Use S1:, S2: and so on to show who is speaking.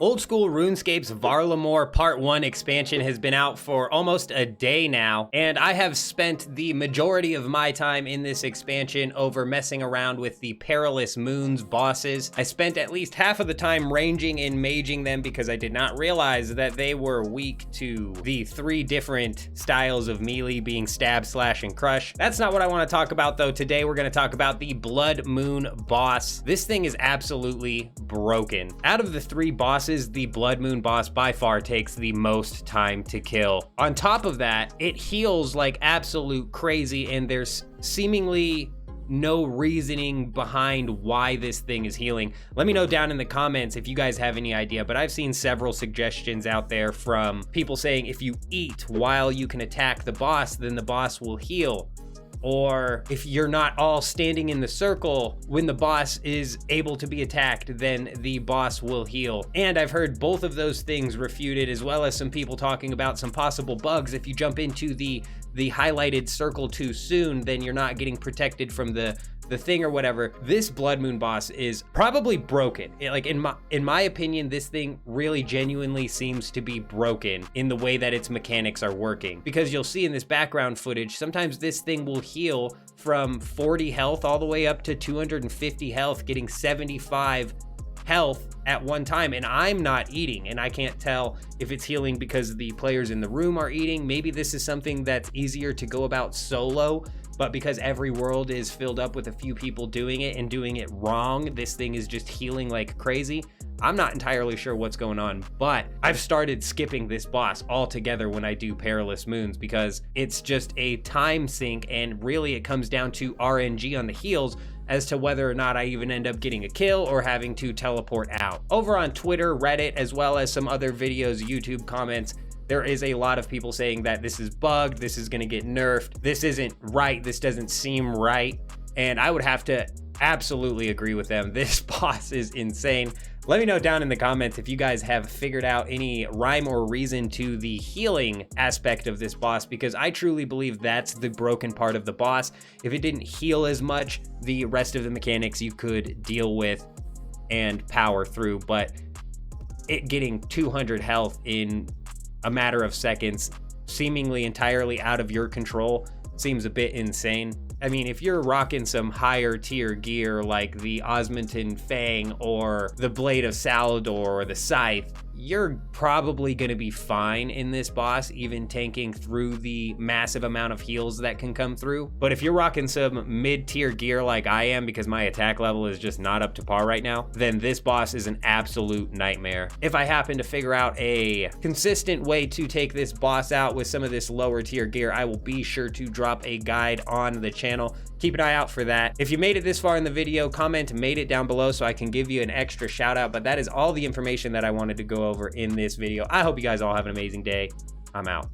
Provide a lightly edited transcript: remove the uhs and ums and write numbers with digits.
S1: Old School RuneScape's Varlamore Part 1 expansion has been out for almost a day now, and I have spent the majority of my time in this expansion over messing around with the Perilous Moons bosses. I spent at least half of the time ranging and maging them because I did not realize that they were weak to the 3 different styles of melee being stab, slash, and crush. That's not what I want to talk about though. Today we're going to talk about the Blood Moon boss. This thing is absolutely broken. Out of the 3 bosses, the Blood Moon boss by far takes the most time to kill. On top of that, it heals like absolute crazy, and there's seemingly no reasoning behind why this thing is healing. Let me know down in the comments if you guys have any idea, but I've seen several suggestions out there from people saying if you eat while you can attack the boss, then the boss will heal. Or if you're not all standing in the circle when the boss is able to be attacked, then the boss will heal. And I've heard both of those things refuted, as well as some people talking about some possible bugs. If you jump into the highlighted circle too soon, then you're not getting protected from the thing or whatever. This Blood Moon boss is probably broken. Like in my opinion, this thing really genuinely seems to be broken in the way that its mechanics are working. Because you'll see in this background footage, sometimes this thing will heal from 40 health all the way up to 250 health, getting 75 health at one time, and I'm not eating, and I can't tell if it's healing because the players in the room are eating. Maybe this is something that's easier to go about solo, but because every world is filled up with a few people doing it and doing it wrong, this thing is just healing like crazy. I'm not entirely sure what's going on, but I've started skipping this boss altogether when I do Perilous Moons because it's just a time sink, and really it comes down to RNG on the heals as to whether or not I even end up getting a kill or having to teleport out. Over on Twitter, Reddit, as well as some other videos, YouTube comments, there is a lot of people saying that this is bugged, this is gonna get nerfed, this isn't right, this doesn't seem right, and I would have to absolutely agree with them. This boss is insane. Let me know down in the comments if you guys have figured out any rhyme or reason to the healing aspect of this boss, because I truly believe that's the broken part of the boss. If it didn't heal as much, the rest of the mechanics you could deal with and power through, but it getting 200 health in a matter of seconds, seemingly entirely out of your control, seems a bit insane. I mean, if you're rocking some higher tier gear like the Osmanton Fang or the Blade of Salador or the Scythe, you're probably gonna be fine in this boss, even tanking through the massive amount of heals that can come through. But if you're rocking some mid-tier gear like I am, because my attack level is just not up to par right now, then this boss is an absolute nightmare. If I happen to figure out a consistent way to take this boss out with some of this lower tier gear, I will be sure to drop a guide on the channel. Keep an eye out for that. If you made it this far in the video, comment "made it" down below so I can give you an extra shout out, but that is all the information that I wanted to go over in this video. I hope you guys all have an amazing day. I'm out.